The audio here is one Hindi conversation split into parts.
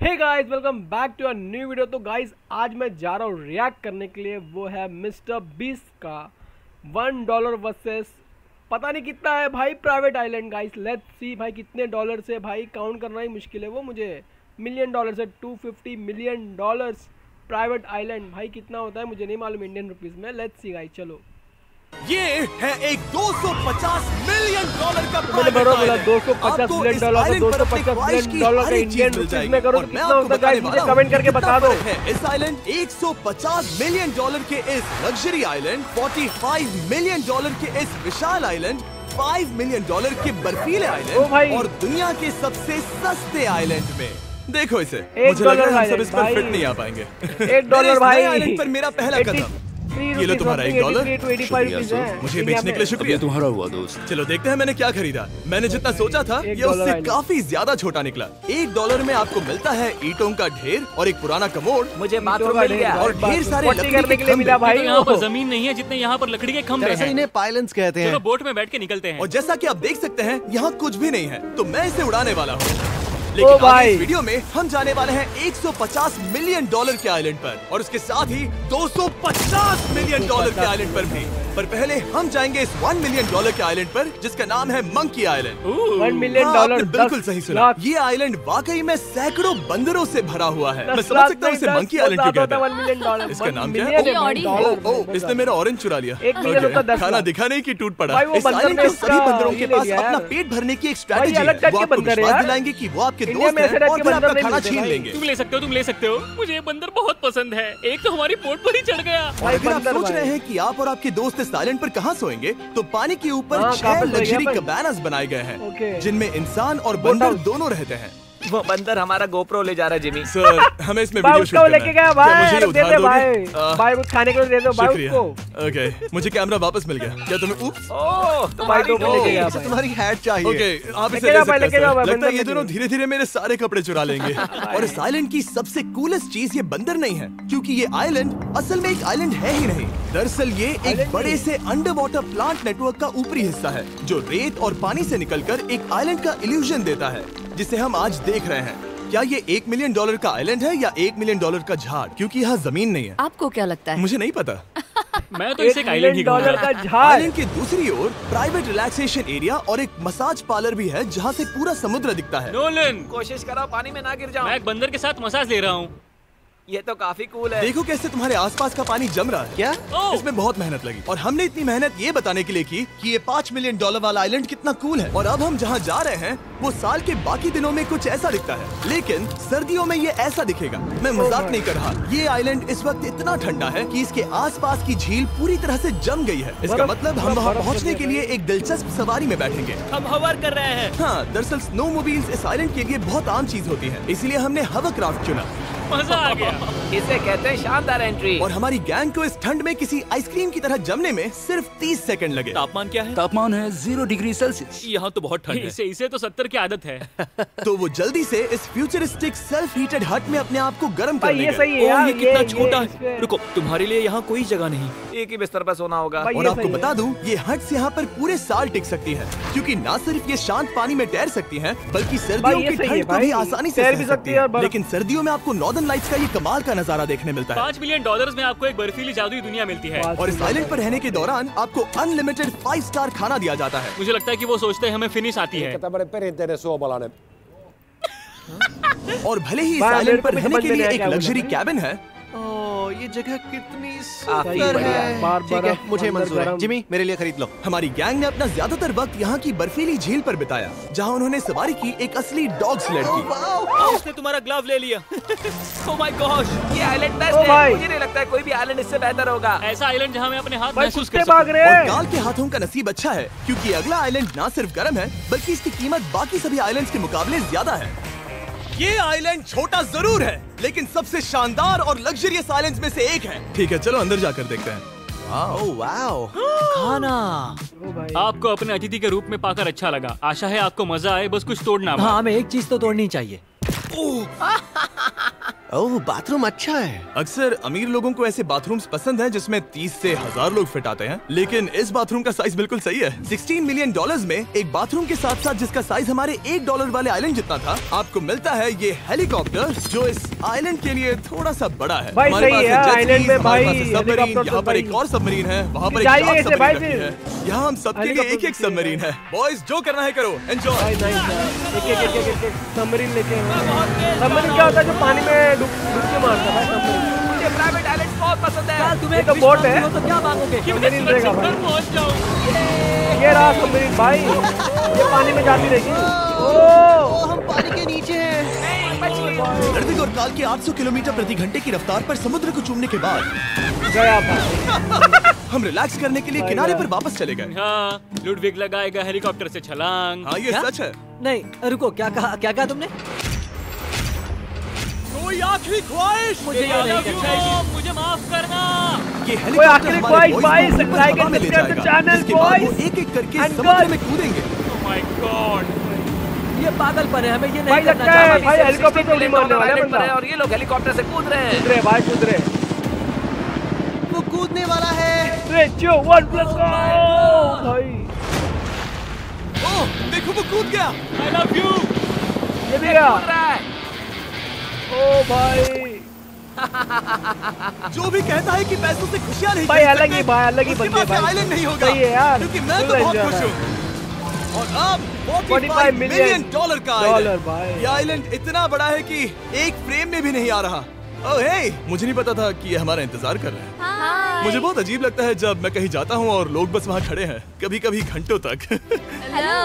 Hey guys, welcome back to a new video. तो गाइस आज मैं जा रहा हूँ रिएक्ट करने के लिए, वो है मिस्टर बीस्ट का $1 वर्सेस पता नहीं कितना है भाई private island. Guys let's see भाई कितने डॉलर से, भाई काउंट करना ही मुश्किल है। वो मुझे मिलियन डॉलर से $250 मिलियन प्राइवेट आइलैंड, भाई कितना होता है मुझे नहीं मालूम इंडियन रुपीज़ में। लेट्स सी गाइस, चलो। ये है एक $250 मिलियन का मैंने बड़ा बोला $250 मिलियन का $250 मिलियन का इंडियन रुपीस में करो तो कितना होता है गाइस, मुझे कमेंट करके बता दो। इस आइलैंड $150 मिलियन के इस लग्जरी आइलैंड, $45 मिलियन के इस विशाल आइलैंड, $5 मिलियन के बर्फीले आइलैंड और दुनिया के सबसे सस्ते आइलैंड में। देखो इसे, मुझे लग रहा है हम सब इस पर फिट नहीं आ पाएंगे। $1 भाई आइलैंड पर मेरा पहला कदम। ये लो तुम्हारा $1। मुझे बेचने के लिए शुक्रिया। तुम्हारा हुआ दोस्त। चलो देखते हैं मैंने क्या खरीदा। मैंने जितना सोचा था ये उससे काफी ज्यादा छोटा निकला। $1 में आपको मिलता है ईंटों का ढेर और एक पुराना कमोड, मुझे बाथरूम मिल गया और ढेर सारे करने के लिए मिला भाई। यहाँ पर जमीन नहीं है जितने यहाँ पर लकड़ी के खंभे हैं। इन्हें पाइलन्स कहते हैं। चलो बोट में बैठ के निकलते हैं। और जैसा कि आप देख सकते हैं यहाँ कुछ भी नहीं है, तो मैं इसे उड़ाने वाला हूँ। लेकिन आज इस वीडियो में हम जाने वाले हैं $150 मिलियन के आइलैंड पर, और उसके साथ ही $250 मिलियन के आइलैंड पर भी। पर पहले हम जाएंगे इस $1 मिलियन के आइलैंड पर, जिसका नाम है मंकी आइलैंड। $1 मिलियन बिल्कुल सही सुना। ये आइलैंड वाकई में सैकड़ों बंदरों से भरा हुआ है। मैं समझ सकता हूँ इसे मंकी आइलैंड क्यों कहते हैं। इसका नाम क्या है? इसने मेरा ऑरेंज चुरा लिया। खाना दिखाने की टूट पड़ा। इस आइलैंड के सभी बंदरों के पास अपना पेट भरने की एक स्ट्रेटजी है। वो आपको विश्वास दिलाएंगे कि वो आपके दोस्त हैं और फिर आपका खाना छीन लेंगे। तुम ले सकते हो। मुझे ये बंदर बहुत पसंद है। एक तो हमारी बोट पर ही चढ़ गया। और अगर आप सोच रहे हैं कि आप और आपके दोस्त इस आइलैंड पर कहाँ सोएंगे, तो पानी के ऊपर 6 लग्जरी कैबानास बनाए गए हैं, जिनमें इंसान और बंदर दोनों रहते हैं। वो बंदर हमारा गोप्रो ले जा रहा है जिमी। सर हमें इसमें वीडियो शूट करना लेके गया भाई, मुझे दे दे भाई कुछ खाने के लिए दे दो भाई उसको। ओके, मुझे कैमरा वापस मिल गया। क्या तुम्हें उप्स? तो भाई दो लेके गया भाई। तुम्हारी हैट चाहिए। ओके, आप इसे ले सकते हैं। लगता है ये दोनों धीरे-धीरे मेरे सारे कपड़े चुरा लेंगे। और इस आइलैंड की सबसे कूलेस्ट चीज ये बंदर नहीं है, क्योंकि ये आइलैंड असल में एक आइलैंड है ही नहीं। दरअसल ये एक बड़े से अंडर वाटर प्लांट नेटवर्क का ऊपरी हिस्सा है, जो रेत और पानी से निकलकर एक आइलैंड का इल्यूजन देता है, जिसे हम आज देख रहे हैं। क्या ये $1 मिलियन का आइलैंड है या $1 मिलियन का झाड़, क्योंकि यहाँ जमीन नहीं है। आपको क्या लगता है? मुझे नहीं पता। मैं तो इसे आइलैंड ही $1 का झाड़। आइलैंड के दूसरी ओर प्राइवेट रिलैक्सेशन एरिया और एक मसाज पार्लर भी है, जहाँ से पूरा समुद्र दिखता है। नोलन, कोशिश करो पानी में ना गिर जाओ। मैं एक बंदर के साथ मसाज ले रहा हूँ। ये तो काफी कूल है। देखो कैसे तुम्हारे आसपास का पानी जम रहा है। क्या? इसमें बहुत मेहनत लगी, और हमने इतनी मेहनत ये बताने के लिए की कि ये $5 मिलियन वाला आइलैंड कितना कूल है। और अब हम जहाँ जा रहे हैं वो साल के बाकी दिनों में कुछ ऐसा दिखता है, लेकिन सर्दियों में ये ऐसा दिखेगा। मैं मजाक नहीं कर रहा। ये आइलैंड इस वक्त इतना ठंडा है कि इसके आसपास की झील पूरी तरह से जम गई है। इसका मतलब हम वहाँ पहुँचने के लिए एक दिलचस्प सवारी में बैठेंगे। हम हवर कर रहे हैं। हाँ, दरअसल स्नो मोबाइल्स इस आइलैंड के लिए बहुत आम चीज होती है, इसलिए हमने हवर क्राफ्ट चुना। मजा आ गया। इसे कहते हैं शानदार एंट्री। और हमारी गैंग को इस ठंड में किसी आइसक्रीम की तरह जमने में सिर्फ 30 सेकंड लगे। तापमान क्या है? तापमान है 0 डिग्री सेल्सियस। यहाँ तो बहुत ठंड है। इसे तो 70 की आदत है। तो वो जल्दी से इस फ्यूचरिस्टिक सेल्फ हीटेड हट में अपने आप को गर्म कर ये लेगा। सही है यार, ये कितना छोटा है। रुको, तुम्हारे लिए यहाँ कोई जगह नहीं, एक ही बिस्तर पर सोना होगा। और आपको बता दूं, ये हट्स यहाँ पर पूरे साल टिक सकती है, क्योंकि न सिर्फ ये शांत पानी में तैर सकती हैं, बल्कि सर्दियों की ठंड को भी आसानी से सह सकती है। लेकिन सर्दियों में आपको नॉर्दर्न लाइट्स का ये कमाल का नजारा देखने मिलता है। $5 मिलियन में आपको एक बर्फीली जादुई दुनिया मिलती है। और इस आइलैंड पर रहने के दौरान आपको अनलिमिटेड 5 स्टार खाना दिया जाता है। मुझे लगता है कि वो सोचते हैं हमें फिनिश आती है। और भले ही इस आइलैंड पर रहने के लिए एक लग्जरी कैबिन है, ये जगह कितनी काफी सुंदर बढ़िया है। ठीक है, मुझे मंजूर है। जिमी, मेरे लिए खरीद लो। हमारी गैंग ने अपना ज्यादातर वक्त यहाँ की बर्फीली झील पर बिताया, जहाँ उन्होंने सवारी की एक असली डॉग स्लेड की। उसने तुम्हारा ग्लव ले लिया। ओह माय गॉश, ये आइलैंड बेस्ट है। मुझे नहीं लगता है कोई भी आइलैंड इससे बेहतर होगा। ऐसा आइलैंड जहाँ मैं अपने हाथ महसूस कर भाग रहे और हैं। काल के हाथों का नसीब अच्छा है, क्योंकि अगला आइलैंड न सिर्फ गर्म है, बल्कि इसकी कीमत बाकी सभी आइलैंड्स के मुकाबले ज्यादा है। ये आइलैंड छोटा जरूर है, लेकिन सबसे शानदार और लग्जरियस आइलैंड्स में से एक है। ठीक है, चलो अंदर जाकर देखते हैं। ओह वाओ, खाना। आपको अपने अतिथि के रूप में पाकर अच्छा लगा। आशा है आपको मजा आए, बस कुछ तोड़ना। हाँ, हमें एक चीज तो तोड़नी चाहिए। ओह, बाथरूम अच्छा है। अक्सर अमीर लोगों को ऐसे बाथरूम्स पसंद हैं जिसमें 30 से 1000 लोग फिट आते हैं, लेकिन इस बाथरूम का साइज बिल्कुल सही है। $16 मिलियन में एक बाथरूम के साथ साथ जिसका साइज हमारे $1 वाले आइलैंड जितना था, आपको मिलता है ये हेलीकॉप्टर जो इस आइलैंड के लिए थोड़ा सा बड़ा है। भाई सही है आइलैंड में भाई, सबमरीन, यहाँ पर एक और सबमरीन है, वहाँ पर एक और सबमरीन है, यहाँ हम सबके लिए एक सबमरीन है। बॉयज जो करना है करो, एंजॉय। एक सबमरीन लेके, सबमरीन क्या होता है जो पानी में डूब के मारता है सबमरीन। मुझे प्राइवेट आइलैंड बहुत पसंद है। तुम्हें तो बोट है तो क्या मांगोगे? सबमरीन देगा भाई। पहुंच जाऊं। ये रहा सबमरीन भाई, ये पानी में जाती रहेगी। ओह, हम पानी के नीचे हैं। रणवीर और काल के 800 किलोमीटर प्रति घंटे की रफ्तार पर समुद्र को चूमने के बाद गया भाई। हम रिलैक्स करने के लिए किनारे पर वापस चले गए। हाँ, लुडविग लगाएगा हेलीकॉप्टर से छलांग। हाँ ये सच है। नहीं रुको, क्या कहा तुमने? कोई आखिरी ख्वाहिश? मुझे ये नहीं करना। मुझे माफ करना। ये कोई हेलीकॉप्टर आखिरी हमारे ख्वाहिश बॉयज भाई, को ऊपर सब्सक्राइब हवा में ले करके जाएगा, चैनल जिसके बाद वो बॉयज एक एक करके एंड समुद्र गर्ल्स। में कूदेंगे। Oh my God। ये पागलपन है, हमें ये भाई नहीं करना लगता है चाहिए। भाई हेलीकॉप्टर से उड़ी मारने वाला है बंदा। और ये लोग हेलीकॉप्टर से कूद रहे हैं। कूद रहे भाई, कूद रहे। वो कूदने वाला है। 3, 2, 1 प्लस गो भाई। ओह देखो वो कूद गया। I love you। ये भी गया। कूद रहा है। ओ भाई जो भी कहता है कि पैसों से खुशियां नहीं भाई खरीद अलग ही सकते, भाई, अलग ही उसके बंदे पास भाई। आइलैंड नहीं होगा। सही है यार, क्योंकि मैं full तो बहुत enjoy खुश है। हूँ। और अब 45 $45 मिलियन का डॉलर आइलैंड। भाई। ये आइलैंड इतना बड़ा है कि एक फ्रेम में भी नहीं आ रहा। ओह हे, मुझे नहीं पता था कि ये हमारा इंतजार कर रहे हैं। हाय। मुझे बहुत अजीब लगता है जब मैं कहीं जाता हूँ और लोग बस वहाँ खड़े हैं, कभी कभी घंटों तक। हेलो,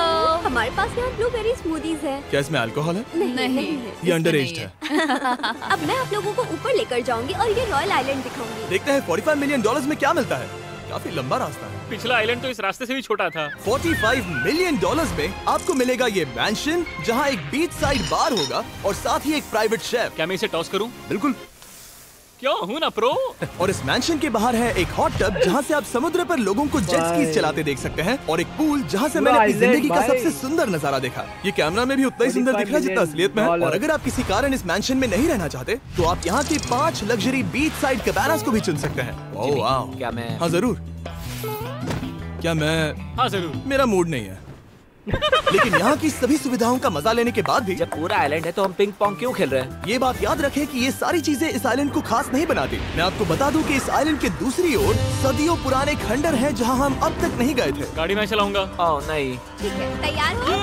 हमारे पास यहाँ ब्लूबेरी स्मूदीज है। क्या इसमें अल्कोहल है? नहीं ये अंडरएज्ड है। अब मैं आप लोगों को ऊपर लेकर जाऊंगी और ये रॉयल आइलैंड दिखाऊंगी। देखते हैं $45 मिलियन में क्या मिलता है। काफी लंबा रास्ता है। पिछला आइलैंड तो इस रास्ते से भी छोटा था। $45 मिलियन में आपको मिलेगा ये मैंशन, जहाँ एक बीच साइड बार होगा और साथ ही एक प्राइवेट शेफ। क्या मैं इसे टॉस करूं? बिल्कुल। क्यों, हूं ना प्रो। और इस मैंशन के बाहर है एक हॉट टब जहाँ से आप समुद्र पर लोगों को जेट स्कीज चलाते देख सकते हैं, और एक पूल जहाँ से मैंने अपनी जिंदगी का सबसे सुंदर नजारा देखा। ये कैमरा में भी उतना ही सुंदर दिख रहा है जितना असलियत में है। और अगर आप किसी कारण इस मैंशन में नहीं रहना चाहते तो आप यहाँ की 5 लग्जरी बीच साइड कैबानास को भी चुन सकते हैं। ओह वाह। क्या मैं? हाँ जरूर। क्या मैं? हाँ जरूर। मेरा मूड नहीं है। लेकिन यहाँ की सभी सुविधाओं का मजा लेने के बाद भी जब पूरा आइलैंड है तो हम पिंग पोंग क्यों खेल रहे हैं? ये बात याद रखें कि ये सारी चीजें इस आइलैंड को खास नहीं बनाती। मैं आपको बता दूं कि इस आइलैंड के दूसरी ओर सदियों पुराने खंडर हैं जहां हम अब तक नहीं गए थे। गाड़ी मैं चलाऊंगा। ओह नहीं। ठीक है, तैयार हो?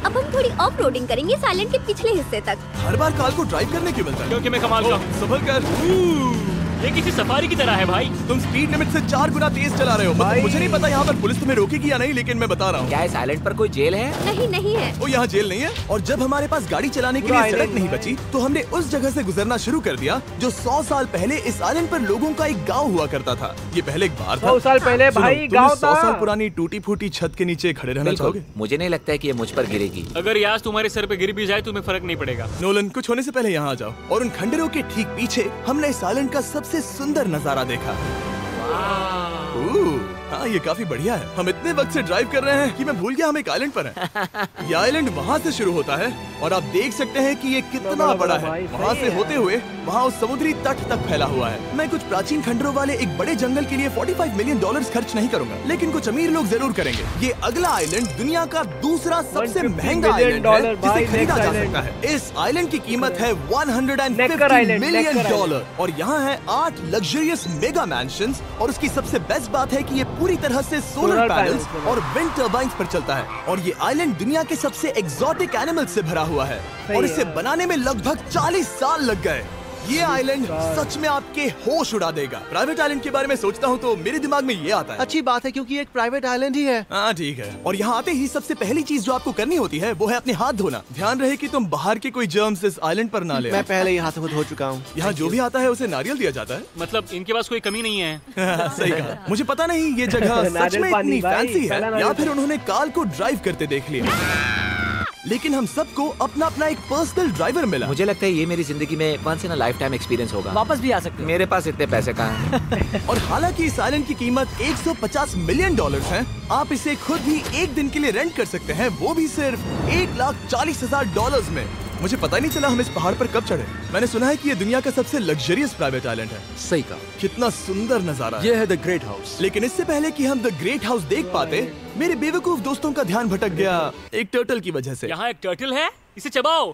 अब हम थोड़ी ऑफ रोडिंग करेंगे इस आइलैंड के पिछले हिस्से तक। हर बार कार को ड्राइव करने क्यों मिलता है? क्योंकि मैं कमाल का हूं। संभल कर। ये किसी सफारी की तरह है भाई। तुम स्पीड लिमिट से 4 गुना तेज चला रहे हो। मतलब मुझे नहीं पता यहाँ पर पुलिस तुम्हें रोकेगी या नहीं, लेकिन मैं बता रहा हूँ। क्या इस आइलैंड पर कोई जेल है? नहीं, नहीं है। वो यहाँ जेल नहीं है। और जब हमारे पास गाड़ी चलाने के लिए सड़क नहीं बची तो हमने उस जगह से गुजरना शुरू कर दिया जो 100 साल पहले इस आइलैंड पर लोगों का एक गाँव हुआ करता था। ये पहले एक बार था। 100 साल पहले सुनो, भाई तुम गाँव इस 100 था। साल पुरानी टूटी फूटी छत के नीचे खड़े रहना चाहोगे? मुझे नहीं लगता है कि ये मुझ पर गिरेगी। अगर ये आज तुम्हारे सर पे गिर भी जाए तुम्हें फर्क नहीं पड़ेगा। नोलन, कुछ होने से पहले यहाँ आ जाओ। और उन खंडरों के ठीक पीछे हमने इस आइलैंड का सबसे सुंदर नजारा देखा। हाँ ये काफी बढ़िया है। हम इतने वक्त से ड्राइव कर रहे हैं कि मैं भूल गया हम एक आइलैंड पर हैं। ये आइलैंड वहाँ से शुरू होता है और आप देख सकते हैं कि ये कितना बड़ा है। वहाँ से होते हुए वहाँ उस समुद्री तट तक फैला हुआ है। मैं कुछ प्राचीन खंडरों वाले एक बड़े जंगल के लिए $45 मिलियन खर्च नहीं करूंगा, लेकिन कुछ अमीर लोग जरूर करेंगे। ये अगला आइलैंड दुनिया का दूसरा सबसे महंगा आइलैंड है जिसे खरीदा जा सकता है। इस आइलैंड की कीमत है $150 मिलियन और यहाँ है 8 लग्जरियस मेगा मैंशंस। और उसकी सबसे बेस्ट बात है कि ये पूरी तरह से सोलर पैनल्स और विंड टर्बाइन्स पर चलता है। और ये आइलैंड दुनिया के सबसे एक्सोटिक एनिमल्स से भरा हुआ है और इसे बनाने में लगभग 40 साल लग गए। ये आइलैंड सच में आपके होश उड़ा देगा। प्राइवेट आइलैंड के बारे में सोचता हूँ तो मेरे दिमाग में ये आता है। अच्छी बात है क्योंकि एक प्राइवेट आइलैंड ही है। हाँ ठीक है। और यहाँ आते ही सबसे पहली चीज जो आपको करनी होती है वो है अपने हाथ धोना। ध्यान रहे कि तुम बाहर के कोई जर्म्स इस आइलैंड पर ना ले। मैं पहले ही हाथों को धो चुका हूँ। यहाँ जो भी आता है उसे नारियल दिया जाता है। मतलब इनके पास कोई कमी नहीं है। सही कहा। मुझे पता नहीं ये जगह सच में इतनी फैंसी है या फिर उन्होंने कार को ड्राइव करते देख लिया, लेकिन हम सबको अपना अपना एक पर्सनल ड्राइवर मिला। मुझे लगता है ये मेरी जिंदगी में once in a lifetime experience होगा। वापस भी आ सकते हैं। मेरे पास इतने पैसे कहाँ हैं? और हालांकि इस आइलैंड की कीमत $150 मिलियन है, आप इसे खुद भी एक दिन के लिए रेंट कर सकते हैं, वो भी सिर्फ $1,40,000 में। मुझे पता ही नहीं चला हम इस पहाड़ पर कब चढ़े। मैंने सुना है कि ये दुनिया का सबसे लग्जरियस प्राइवेट आइलैंड है। सही कहा। कितना सुंदर नजारा ये है द ग्रेट हाउस। लेकिन इससे पहले कि हम द ग्रेट हाउस देख पाते, मेरे बेवकूफ दोस्तों का ध्यान भटक गया एक टर्टल की वजह से। यहाँ एक टर्टल है, इसे चबाओ।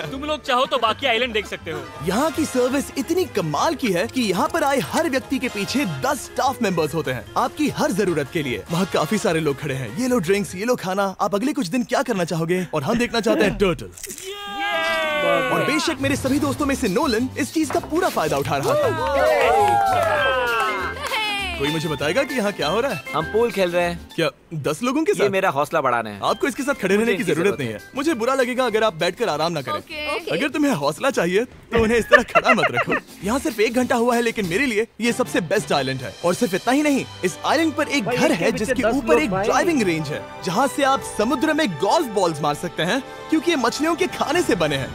तुम लोग चाहो तो बाकी आइलैंड देख सकते हो। यहाँ की सर्विस इतनी कमाल की है कि यहाँ पर आए हर व्यक्ति के पीछे 10 स्टाफ मेंबर्स होते हैं आपकी हर जरूरत के लिए। वहाँ काफी सारे लोग खड़े हैं। ये लो ड्रिंक्स, ये लो खाना। आप अगले कुछ दिन क्या करना चाहोगे? और हम देखना चाहते हैं टर्टल्स। और बेशक मेरे सभी दोस्तों में से नोलन इस चीज का पूरा फायदा उठा रहा था। कोई मुझे बताएगा कि यहाँ क्या हो रहा है? हम पूल खेल रहे हैं। क्या 10 लोगों के साथ? ये मेरा हौसला बढ़ाना है। आपको इसके साथ खड़े रहने की जरूरत नहीं है। मुझे बुरा लगेगा अगर आप बैठकर आराम ना करें। अगर तुम्हें हौसला चाहिए तो उन्हें इस तरह खड़ा मत रखो। यहाँ सिर्फ 1 घंटा हुआ है, लेकिन मेरे लिए ये सबसे बेस्ट आइलैंड है। और सिर्फ इतना ही नहीं, इस आइलैंड पर एक घर है जिसके ऊपर एक ड्राइविंग रेंज है, जहाँ से आप समुद्र में गोल्फ बॉल्स मार सकते हैं, क्योंकि ये मछलियों के खाने से बने हैं।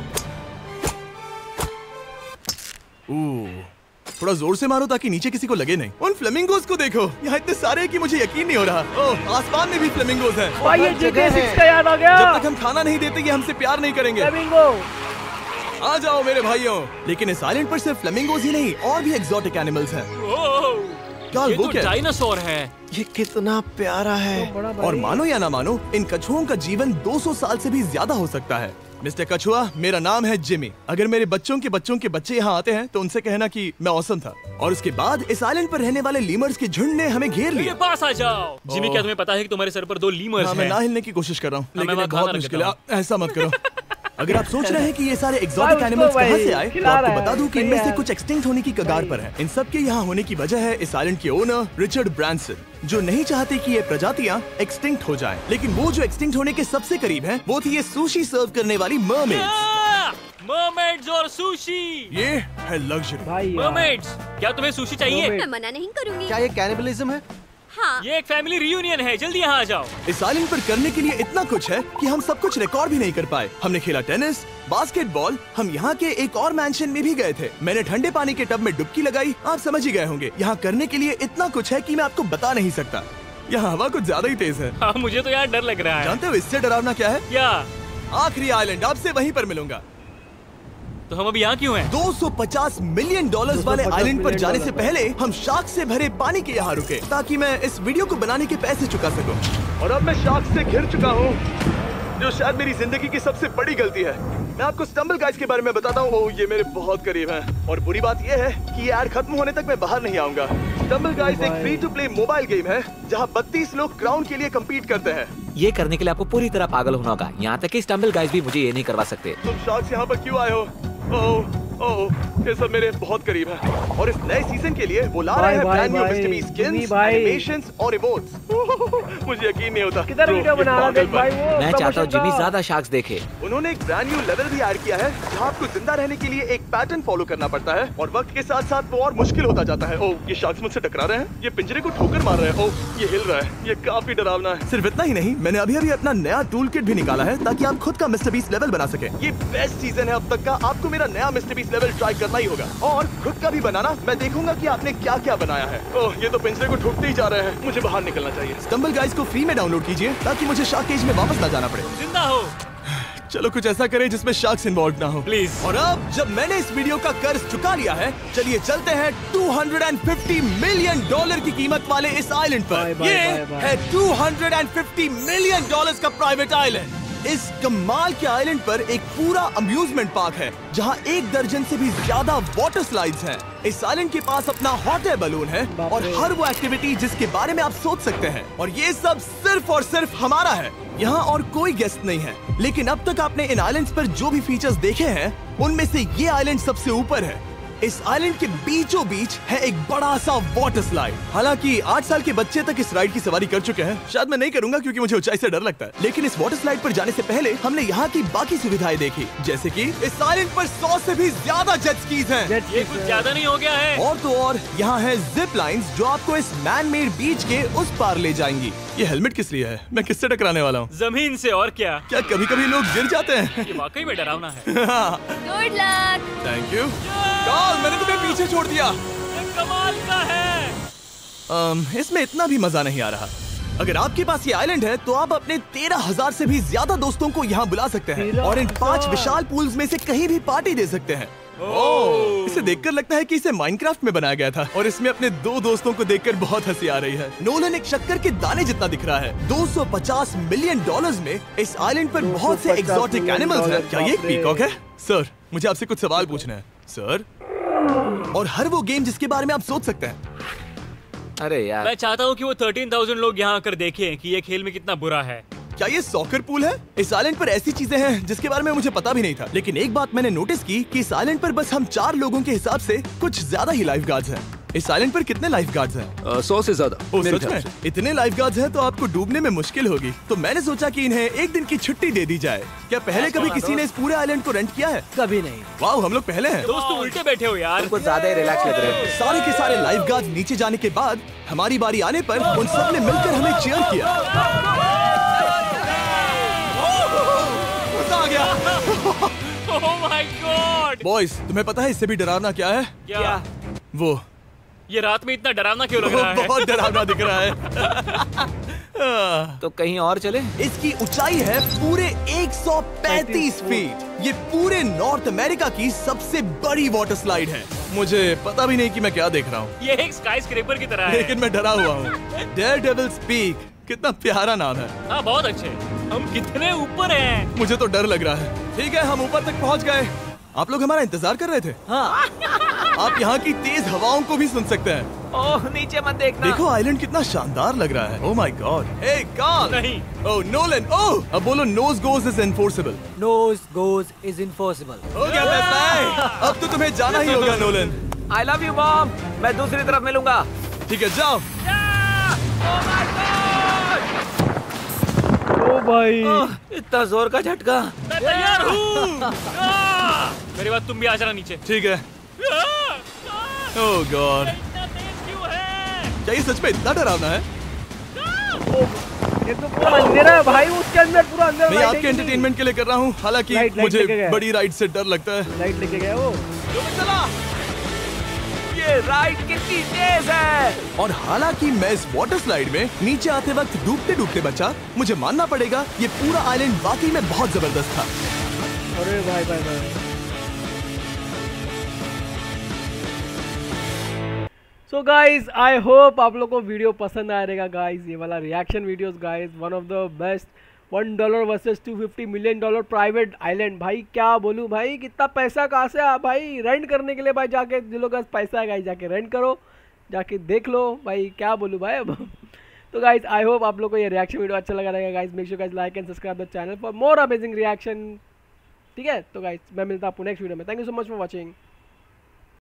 थोड़ा जोर से मारो ताकि नीचे किसी को लगे नहीं। उन फ्लेमिंगोज को देखो, यहाँ इतने सारे हैं कि मुझे यकीन नहीं हो रहा। ओह, आसमान में भी फ्लेमिंगोज हैं। भाई ये GTA 6 का याद आ गया। जब तक हम खाना नहीं देते ये हमसे प्यार नहीं करेंगे। फ्लेमिंगो आ जाओ मेरे भाइयों। लेकिन इस आइलैंड पर सिर्फ फ्लेमिंगोज ही नहीं, और भी एक्सोटिक एनिमल्स हैं। ये तो डायनासोर है। ये कितना प्यारा है। और मानो या ना मानो, इन कछुओं का जीवन 200 साल से भी ज्यादा हो सकता है। मिस्टर कछुआ, मेरा नाम है जिमी। अगर मेरे बच्चों के बच्चे यहाँ आते हैं तो उनसे कहना कि मैं औसम था। और उसके बाद इस आइलैंड पर रहने वाले लीमर्स के झुंड ने हमें घेर लिया। पास आ जाओ। जिमी, क्या तुम्हें पता है कि तुम्हारे सर पर 2 लीमर्स हैं? मैं ना हिलने की कोशिश कर रहा हूँ, लेकिन मैं ये बहुत खाना मुश्किल है। रखता ऐसा मत करो। अगर आप सोच रहे हैं कि ये सारे एक्सोटिक एनिमल्स कहाँ से आए, तो आपको बता दूं कि इनमें से कुछ एक्सटिंक्ट होने की कगार पर हैं। इन सब के यहाँ होने की वजह है इस आइलैंड के ओनर रिचर्ड ब्रांसन, जो नहीं चाहते कि ये प्रजातियाँ एक्सटिंक्ट हो जाएं। लेकिन वो जो एक्सटिंक्ट होने के सबसे करीब हैं, वो थी ये सुशी सर्व करने वाली मरमेड्स। मरमेड्स और सुशी। ये है लग्जरी। मरमेड्स, क्या तुम्हें सुशी चाहिए? मैं मना नहीं करूँगी। क्या ये कैनिबलिज्म है? हाँ। ये एक फैमिली रियूनियन है, जल्दी यहाँ आ जाओ। इस आइलैंड पर करने के लिए इतना कुछ है कि हम सब कुछ रिकॉर्ड भी नहीं कर पाए। हमने खेला टेनिस, बास्केटबॉल, हम यहाँ के एक और मैंशन में भी गए थे। मैंने ठंडे पानी के टब में डुबकी लगाई। आप समझ ही गए होंगे। यहाँ करने के लिए इतना कुछ है कि मैं आपको बता नहीं सकता। यहाँ हवा कुछ ज्यादा ही तेज है। हाँ, मुझे तो यार डर लग रहा है। जानते हो इससे डरावना क्या है? क्या? आखिरी आइलैंड, आपसे वहीं पर मिलूंगा। तो हम अभी यहाँ क्यों हैं? $250 मिलियन वाले आइलैंड पर जाने से पहले हम शार्क से भरे पानी के यहाँ रुके, ताकि मैं इस वीडियो को बनाने के पैसे चुका सकूं। और अब मैं शार्क से घिर चुका हूँ, जो शायद मेरी जिंदगी की सबसे बड़ी गलती है। मैं आपको स्टम्बल गाइस के बारे में बताता हूँ। ओह, ये मेरे बहुत करीब हैं। और बुरी बात ये है कि ये ऐड खत्म होने तक मैं बाहर नहीं आऊंगा। स्टम्बल गाइस एक free to play mobile game है, जहाँ 32 लोग क्राउन के लिए कम्पीट करते हैं। ये करने के लिए आपको पूरी तरह पागल होना होगा। यहाँ तक कि स्टम्बल गाइस भी मुझे ये नहीं करवा सकते। तुम शार्क्स यहाँ पर क्यों आए हो? ओह, ये सब मेरे बहुत करीब है। और इस नए सीजन के लिए वो ला रहे हैं brand new mister beast skins, animations और इमोट्स। मुझे यकीन नहीं होता। किधर वीडियो बना रहा है भाई वो? मैं चाहता हूँ जिमी ज्यादा शार्क्स देखे। उन्होंने एक ब्रांड न्यू लेवल भी ऐड किया है, जहाँ आपको जिंदा रहने के लिए एक पैटर्न फॉलो करना पड़ता है, और वक्त के साथ साथ वो और मुश्किल होता जाता है। ओह, ये शार्क्स मुझसे टकरा रहे हैं। ये पिंजरे को ठोकर मार रहे हैं। ओह, ये हिल रहा है। ये काफी डरावना है। सिर्फ इतना ही नहीं, मैंने अभी अपना नया टूल किट भी निकाला है, ताकि आप खुद का मिस्टर बीस्ट लेवल बना सके। ये बेस्ट सीजन है अब तक का। आपको मेरा नया मिस्टर बीस्ट लेवल ट्राई करना ही होगा, और खुद का भी बनाना। मैं देखूंगा कि आपने क्या क्या बनाया है। ओह, ये तो पिंजरे को ठोकते ही जा रहे हैं। मुझे बाहर निकलना चाहिए। स्टम्बल गाइस को फ्री में डाउनलोड कीजिए, ताकि मुझे शार्क केज में वापस ना जाना पड़े। जिंदा हो। चलो कुछ ऐसा करें जिसमें शार्क्स इन्वॉल्व ना हो, प्लीज। और अब जब मैंने इस वीडियो का कर्ज चुका लिया है, चलिए चलते हैं $250 मिलियन की कीमत वाले इस आइलैंड पर। ये है $250 मिलियन का प्राइवेट आइलैंड। इस कमाल के आइलैंड पर एक पूरा अम्यूजमेंट पार्क है, जहां 1 दर्जन से भी ज्यादा वाटर स्लाइड्स हैं। इस आइलैंड के पास अपना हॉट एयर बलून है, और हर वो एक्टिविटी जिसके बारे में आप सोच सकते हैं। और ये सब सिर्फ और सिर्फ हमारा है। यहाँ और कोई गेस्ट नहीं है। लेकिन अब तक आपने इन आइलैंड्स पर जो भी फीचर्स देखे हैं, उनमें से ये आइलैंड सबसे ऊपर है। इस आइलैंड के बीचों बीच है एक बड़ा सा वाटर स्लाइड। हालांकि 8 साल के बच्चे तक इस राइड की सवारी कर चुके हैं। शायद मैं नहीं करूंगा क्योंकि मुझे ऊंचाई से डर लगता है। लेकिन इस वाटर स्लाइड पर जाने से पहले हमने यहाँ की बाकी सुविधाएं देखी, जैसे कि इस आइलैंड पर 100 से भी ज्यादा जेट स्कीज हैं। ये कुछ ज्यादा नहीं हो गया है? और तो और यहाँ है जिप लाइन्स, जो आपको इस मैन मेड बीच के उस पार ले जाएंगी। ये हेलमेट किस लिए है? मैं किससे टकराने वाला हूँ? जमीन से। और क्या कभी कभी लोग गिर जाते हैं? ये वाकई में डरावना है। Good luck. Thank you. Karl, मैंने तुम्हें पीछे छोड़ दिया। ये कमाल का है। इसमें इतना भी मजा नहीं आ रहा। अगर आपके पास ये आइलैंड है तो आप अपने 13,000 से भी ज्यादा दोस्तों को यहाँ बुला सकते हैं और इन 5 विशाल पूल्स में से कहीं भी पार्टी दे सकते हैं। इसे देखकर लगता है कि इसे माइनक्राफ्ट में बनाया गया था और इसमें अपने 2 दोस्तों को देखकर बहुत हंसी आ रही है। नोलन एक शक्कर के दाने जितना दिख रहा है। $250 मिलियन में इस आइलैंड पर बहुत से एक्सोटिक एनिमल्स हैं। क्या ये एक पीकॉक है? सर, मुझे आपसे कुछ सवाल पूछना है सर। और हर वो गेम जिसके बारे में आप सोच सकते हैं। अरे यार, मैं चाहता हूँ कि वो 13,000 लोग यहाँ आकर देखें कि ये खेल में कितना बुरा है। क्या ये सॉकर पूल है? इस आइलैंड पर ऐसी चीजें हैं जिसके बारे में मुझे पता भी नहीं था, लेकिन एक बात मैंने नोटिस की कि इस आइलैंड पर बस हम 4 लोगों के हिसाब से कुछ ज्यादा ही लाइफ गार्ड्स हैं। इस आइलैंड पर कितने लाइफ गार्ड्स हैं? 100 से ज्यादा। सच में? इतने लाइफ गार्ड्स हैं तो आपको डूबने में मुश्किल होगी। तो मैंने सोचा कि इन्हें एक दिन की छुट्टी दे दी जाए। क्या पहले कभी किसी ने इस पूरे आइलैंड को रेंट किया है? कभी नहीं। वाह, हम लोग पहले हैं। दोस्त तुम उल्टे बैठे हो यार। कुछ ज्यादा ही रिलैक्स लग रहे हैं। सारे के सारे लाइफ गार्ड्स नीचे जाने के बाद हमारी बारी आने पर उन सब ने मिलकर हमें चीयर किया। मजा आ गया। ओह माय गॉड। बॉयज, तुम्हें पता है इससे भी डरावना क्या है? क्या? वो ये रात में इतना डरावना क्यों लग रहा है? बहुत डरावना दिख रहा है। तो कहीं और चले? इसकी ऊंचाई है पूरे 135 फीट। ये पूरे नॉर्थ अमेरिका की सबसे बड़ी वाटर स्लाइड है। मुझे पता भी नहीं कि मैं क्या देख रहा हूँ। ये एक स्काई स्क्रैपर की तरह है। लेकिन मैं डरा हुआ हूँ। डेयरडेविल्स पीक, कितना प्यारा नाम है। हाँ, बहुत अच्छे। हम कितने ऊपर हैं? मुझे तो डर लग रहा है। ठीक है, हम ऊपर तक पहुँच गए। आप लोग हमारा इंतजार कर रहे थे? हाँ। आप यहाँ की तेज हवाओं को भी सुन सकते हैं। ओह, नीचे मत देखना। देखो आइलैंड कितना शानदार लग रहा है। Oh my God. Hey Karl. नहीं। Oh Nolan. ओह, अब बोलो nose goes is enforceable. Nose goes is impossible. हो गया फैसला। अब तो तुम्हें जाना ही होगा Nolan. I love you, mom. मैं दूसरी तरफ मिलूंगा। ठीक है, जाओ। ओ भाई, इतना जोर का झटका। मैं तैयार हूँ। मेरे बाद तुम भी आ जाना नीचे। ठीक है। ओह गॉड, इतना तेज क्यों है? क्या ये सच में इतना डरावना है? ये तो पूरा अंधेरा है भाई, उसके अंदर पूरा अंदर। मैं आपके एंटरटेनमेंट के लिए कर रहा हूँ, हालांकि लाइट मुझे लेके गया। बड़ी राइड से डर लगता है। लाइट लेके गया वो। ये राइड कितनी तेज है। और हालांकि मैं इस वाटर स्लाइड में नीचे आते वक्त डूबते डूबते बचा, मुझे मानना पड़ेगा ये पूरा आइलैंड वाकई में बहुत जबरदस्त था। अरे भाई भाई भाई। सो गाइज, आई होप आप लोग को वीडियो पसंद आया रहेगा गाइज। ये वाला reaction videos guys, one of the best. $1 versus $250 million private island. भाई क्या बोलूँ भाई, कितना पैसा कहाँ से आ भाई रेंट करने के लिए। भाई जाके जिन लोगों के पास पैसा है गाइज, जाके रेंट करो, जाके देख लो भाई, क्या बोलूँ भाई अब। तो गाइज आई होप आप लोग को ये रिएक्शन वीडियो अच्छा लगा रहेगा guys. Make sure guys like and subscribe the channel for more amazing reaction. ठीक है, तो गाइज मैं मिलता हूँ आपको नेक्स्ट वीडियो में। Thank you so much for watching.